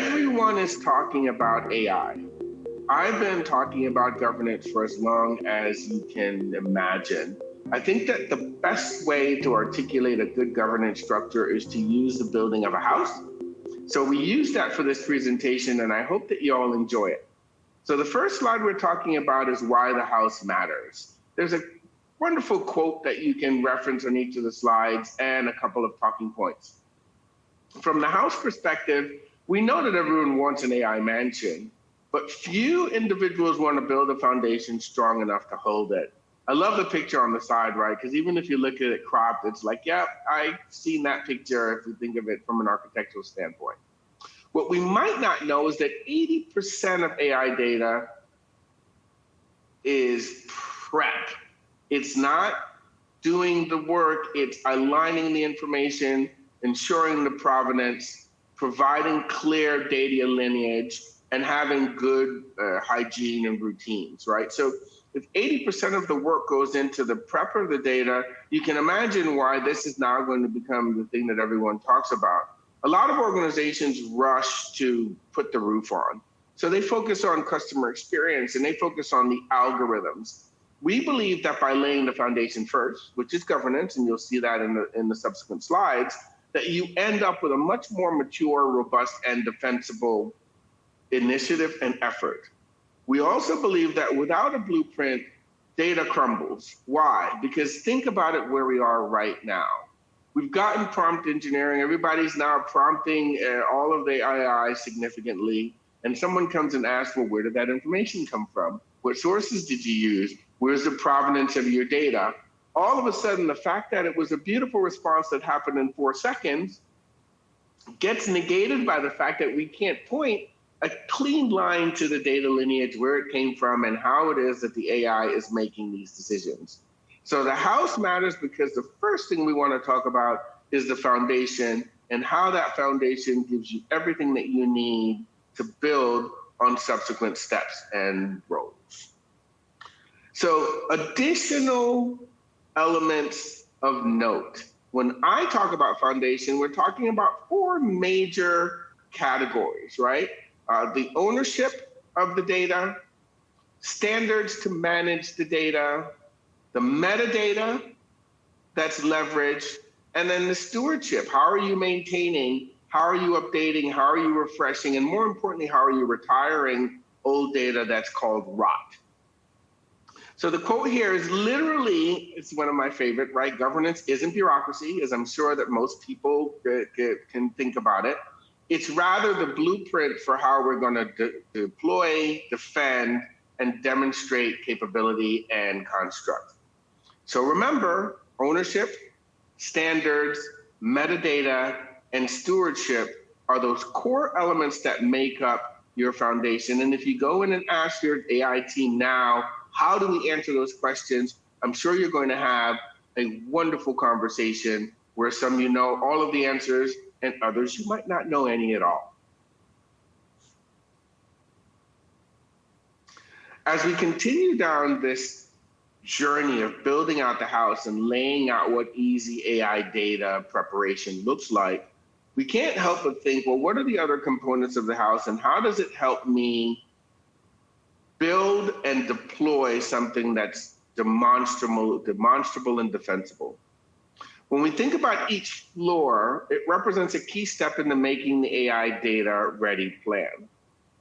Everyone is talking about AI. I've been talking about governance for as long as you can imagine. I think that the best way to articulate a good governance structure is to use the building of a house. So we use that for this presentation, and I hope that you all enjoy it. So the first slide we're talking about is why the house matters. There's a wonderful quote that you can reference on each of the slides and a couple of talking points. From the house perspective, we know that everyone wants an AI mansion, but few individuals want to build a foundation strong enough to hold it. I love the picture on the side, right? Because even if you look at it cropped, it's like, yeah, I've seen that picture if we think of it from an architectural standpoint. What we might not know is that 80% of AI data is prep. It's not doing the work, it's aligning the information, ensuring the provenance, providing clear data lineage, and having good hygiene and routines, right? So if 80% of the work goes into the prep of the data, you can imagine why this is now going to become the thing that everyone talks about. A lot of organizations rush to put the roof on. So they focus on customer experience and they focus on the algorithms. We believe that by laying the foundation first, which is governance, and you'll see that in the subsequent slides, that you end up with a much more mature, robust, and defensible initiative and effort. We also believe that without a blueprint, data crumbles. Why? Because think about it where we are right now. We've gotten prompt engineering. Everybody's now prompting all of the AI significantly. And someone comes and asks, well, where did that information come from? What sources did you use? Where's the provenance of your data? All of a sudden, the fact that it was a beautiful response that happened in 4 seconds gets negated by the fact that we can't point a clean line to the data lineage, where it came from and how it is that the AI is making these decisions. So the house matters because the first thing we want to talk about is the foundation and how that foundation gives you everything that you need to build on subsequent steps and roles. So additional elements of note. When I talk about foundation, we're talking about 4 major categories, right? The ownership of the data, standards to manage the data, the metadata that's leveraged, and then the stewardship. How are you maintaining? How are you updating? How are you refreshing? And more importantly, how are you retiring old data that's called rot? So the quote here is literally, it's one of my favorite, right? Governance isn't bureaucracy, as I'm sure that most people can think about it. It's rather the blueprint for how we're going to deploy, defend, and demonstrate capability and construct. So remember, ownership, standards, metadata, and stewardship are those core elements that make up your foundation. And if you go in and ask your AI team now, how do we answer those questions? I'm sure you're going to have a wonderful conversation where some you know all of the answers and others you might not know any at all. As we continue down this journey of building out the house and laying out what easy AI data preparation looks like, we can't help but think, well, what are the other components of the house and how does it help me build and deploy something that's demonstrable and defensible? When we think about each floor, it represents a key step in the making the AI data ready plan.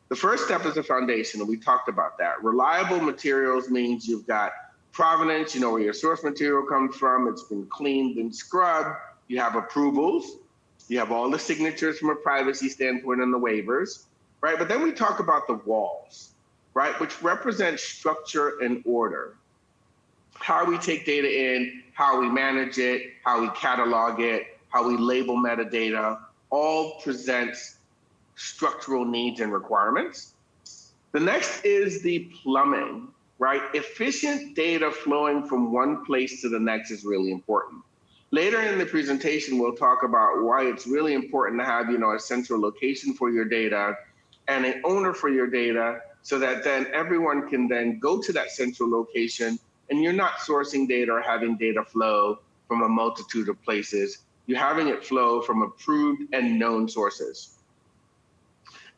The first step is the foundation, and we talked about that. Reliable materials means you've got provenance, you know where your source material comes from, it's been cleaned and scrubbed, you have approvals, you have all the signatures from a privacy standpoint and the waivers, right? But then we talk about the walls, right, which represent structure and order. How we take data in, how we manage it, how we catalog it, how we label metadata, all presents structural needs and requirements. The next is the plumbing, right? Efficient data flowing from one place to the next is really important. Later in the presentation, we'll talk about why it's really important to have, a central location for your data and an owner for your data, so that then everyone can then go to that central location and you're not sourcing data or having data flow from a multitude of places. You're having it flow from approved and known sources.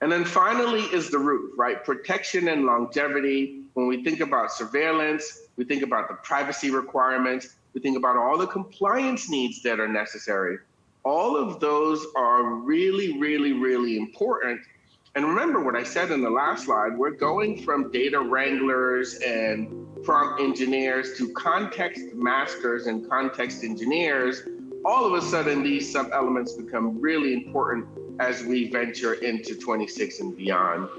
And then finally is the roof, right? Protection and longevity. When we think about surveillance, we think about the privacy requirements, we think about all the compliance needs that are necessary. All of those are really, really, really important. And remember what I said in the last slide, we're going from data wranglers and prompt engineers to context masters and context engineers. All of a sudden, these sub-elements become really important as we venture into 26 and beyond.